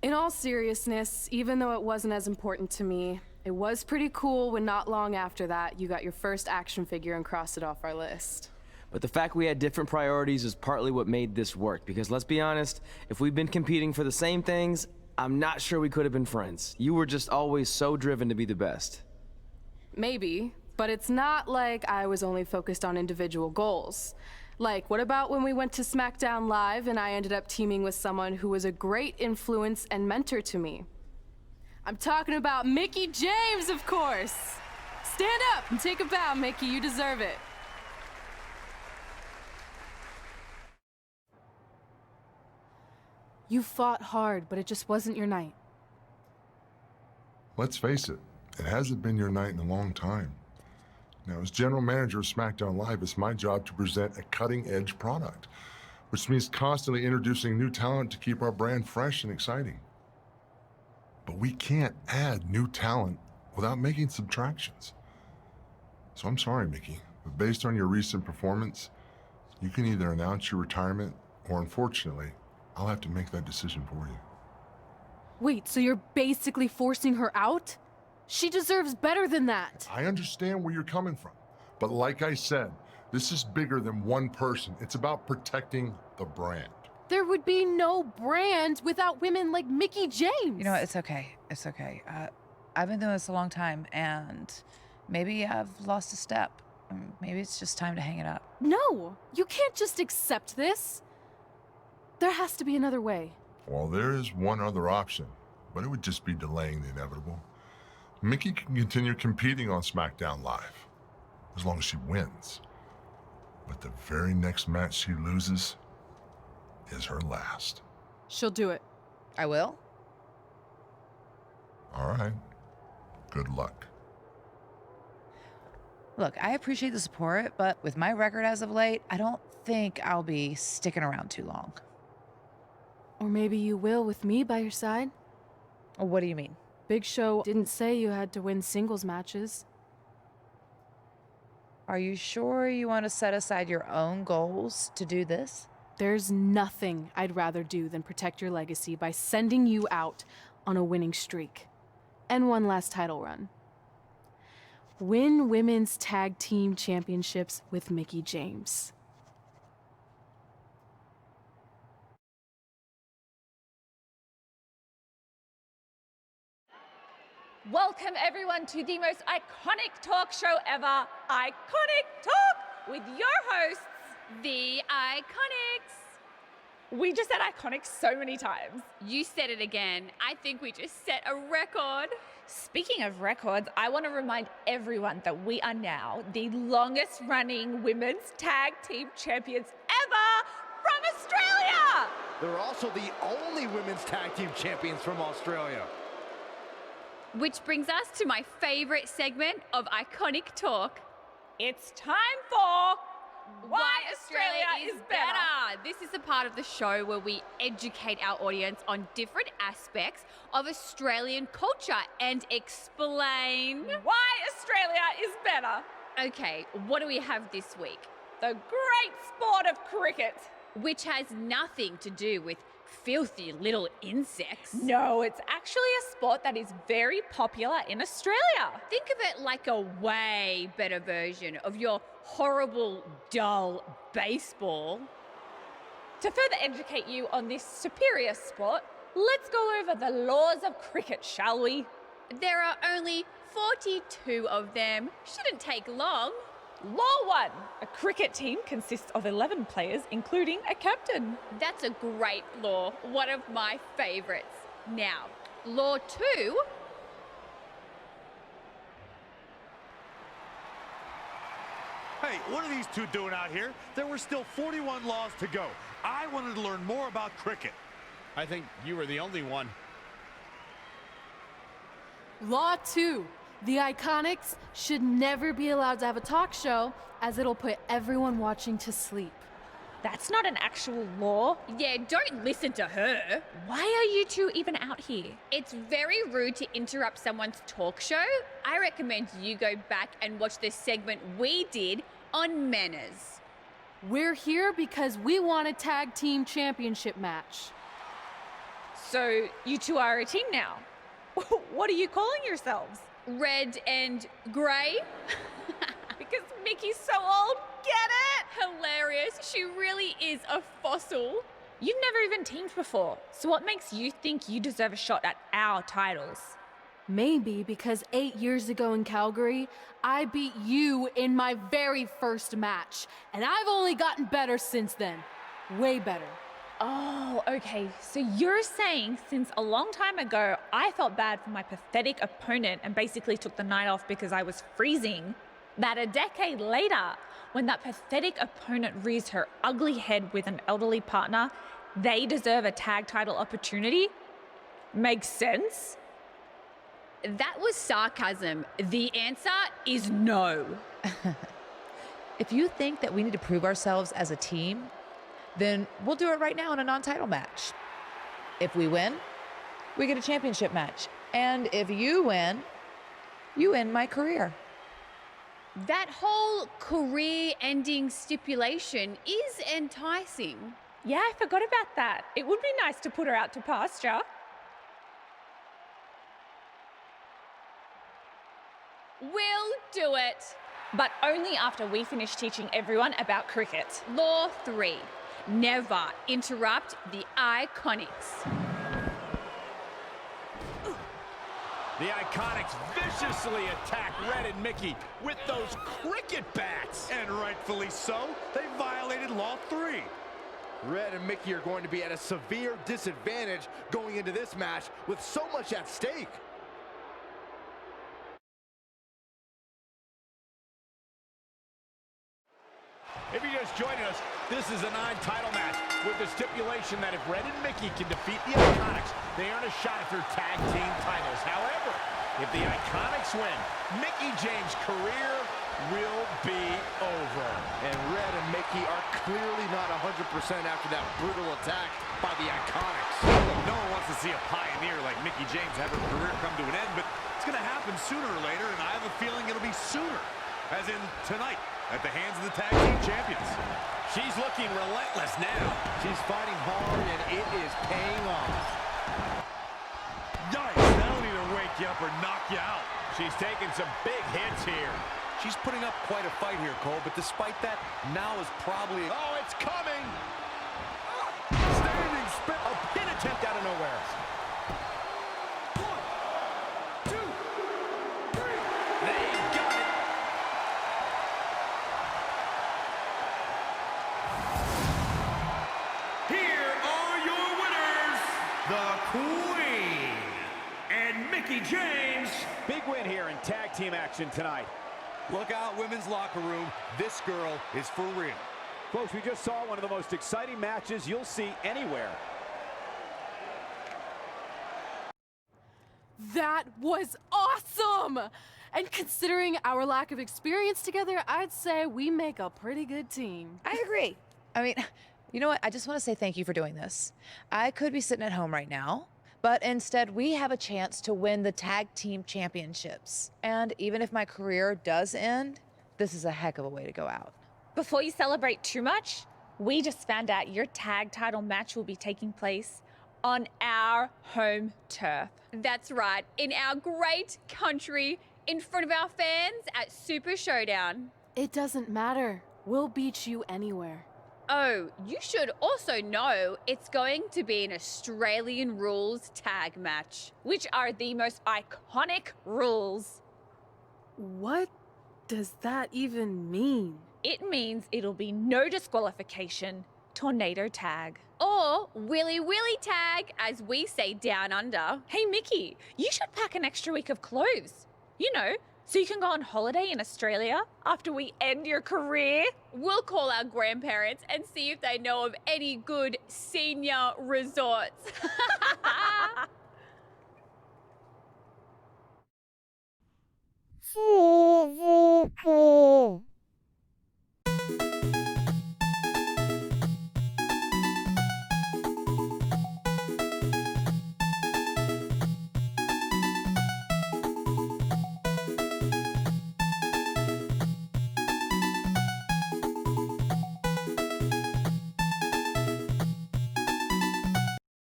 In all seriousness, even though it wasn't as important to me, it was pretty cool when not long after that, you got your first action figure and crossed it off our list. But the fact we had different priorities is partly what made this work, because let's be honest, if we'd been competing for the same things, I'm not sure we could have been friends. You were just always so driven to be the best. Maybe, but it's not like I was only focused on individual goals. Like, what about when we went to SmackDown Live and I ended up teaming with someone who was a great influence and mentor to me? I'm talking about Mickie James, of course! Stand up and take a bow, Mickie, you deserve it. You fought hard, but it just wasn't your night. Let's face it hasn't been your night in a long time. Now, as general manager of SmackDown Live, it's my job to present a cutting-edge product, which means constantly introducing new talent to keep our brand fresh and exciting. But we can't add new talent without making subtractions. So I'm sorry, Mickie, but based on your recent performance, you can either announce your retirement, or unfortunately, I'll have to make that decision for you. Wait, so you're basically forcing her out? She deserves better than that. I understand where you're coming from, but like I said, this is bigger than one person. It's about protecting the brand. There would be no brand without women like Mickie James. You know what? It's okay. It's okay. I've been doing this a long time, and maybe I've lost a step. Maybe it's just time to hang it up. No, you can't just accept this. There has to be another way. Well, there is one other option, but it would just be delaying the inevitable. Mickie can continue competing on SmackDown Live, as long as she wins. But the very next match she loses is her last. She'll do it. I will? All right. Good luck. Look, I appreciate the support, but with my record as of late, I don't think I'll be sticking around too long. Or maybe you will with me by your side. What do you mean? Big Show didn't say you had to win singles matches. Are you sure you want to set aside your own goals to do this? There's nothing I'd rather do than protect your legacy by sending you out on a winning streak. And one last title run. Win women's tag team championships with Mickie James. Welcome everyone to the most iconic talk show ever, Iconic Talk, with your hosts, The Iconics. We just said iconic so many times. You said it again. I think we just set a record. Speaking of records, I want to remind everyone that we are now the longest running women's tag team champions ever from Australia. They're also the only women's tag team champions from Australia. Which brings us to my favorite segment of Iconic Talk. It's time for Why Australia is Better. This is a part of the show where we educate our audience on different aspects of Australian culture and explain why Australia is better. Okay, what do we have this week? The great sport of cricket. Which has nothing to do with filthy little insects. No, it's actually a sport that is very popular in Australia. Think of it like a way better version of your horrible, dull baseball. To further educate you on this superior sport, let's go over the laws of cricket, shall we? There are only 42 of them. Shouldn't take long. Law 1. A cricket team consists of 11 players, including a captain. That's a great law. One of my favorites. Now, Law 2. Hey, what are these two doing out here? There were still 41 laws to go. I wanted to learn more about cricket. I think you were the only one. Law 2. The Iconics should never be allowed to have a talk show, as it'll put everyone watching to sleep. That's not an actual law. Yeah, don't listen to her. Why are you two even out here? It's very rude to interrupt someone's talk show. I recommend you go back and watch the segment we did on manners. We're here because we want a tag team championship match. so you two are a team now. What are you calling yourselves? Red and grey? Because Mickey's so old, get it? Hilarious. She really is a fossil. You've never even teamed before, so what makes you think you deserve a shot at our titles? Maybe because 8 years ago in Calgary, I beat you in my very first match, and I've only gotten better since then. Way better. Oh, okay. So you're saying since a long time ago, I felt bad for my pathetic opponent and basically took the night off because I was freezing, that a decade later, when that pathetic opponent rears her ugly head with an elderly partner, they deserve a tag title opportunity? Makes sense? That was sarcasm. The answer is no. If you think that we need to prove ourselves as a team, then we'll do it right now in a non-title match. If we win, we get a championship match. And if you win my career. That whole career-ending stipulation is enticing. Yeah, I forgot about that. It would be nice to put her out to pasture. We'll do it. But only after we finish teaching everyone about cricket. Law 3. Never interrupt the Iconics. The Iconics viciously attack Red and Mickey with those cricket bats. And rightfully so, they violated Law 3. Red and Mickey are going to be at a severe disadvantage going into this match with so much at stake. If you're just joining us, this is a non-title match with the stipulation that if Red and Mickey can defeat the Iconics, they earn a shot at their tag team titles. However, if the Iconics win, Mickie James' career will be over. And Red and Mickey are clearly not 100% after that brutal attack by the Iconics. No one wants to see a pioneer like Mickie James have her career come to an end, but it's going to happen sooner or later, and I have a feeling it'll be sooner, as in tonight, at the hands of the tag team champions. She's looking relentless now. She's fighting hard, and it is paying off. Yikes, that'll either wake you up or knock you out. She's taking some big hits here. She's putting up quite a fight here, Cole, but despite that, now is probably... Oh, it's coming! Standing spin, a pin attempt out of nowhere. 1, 2, 3. They got it. Here are your winners, the Queen and Mickie James. Big win here in tag team action tonight. Look out, women's locker room. This girl is for real. Folks, we just saw one of the most exciting matches you'll see anywhere. That was awesome! And considering our lack of experience together, I'd say we make a pretty good team. I agree. I mean, you know what? I just want to say thank you for doing this. I could be sitting at home right now, but instead we have a chance to win the tag team championships. And even if my career does end, this is a heck of a way to go out. Before you celebrate too much, we just found out your tag title match will be taking place on our home turf. That's right, in our great country, in front of our fans at Super Showdown. It doesn't matter. We'll beat you anywhere. Oh, you should also know it's going to be an Australian rules tag match, which are the most iconic rules. What does that even mean? It means it'll be no disqualification, tornado tag. Or willy willy tag, as we say down under. Hey, Mickey, you should pack an extra week of clothes. You know, so you can go on holiday in Australia after we end your career. We'll call our grandparents and see if they know of any good senior resorts. Physical.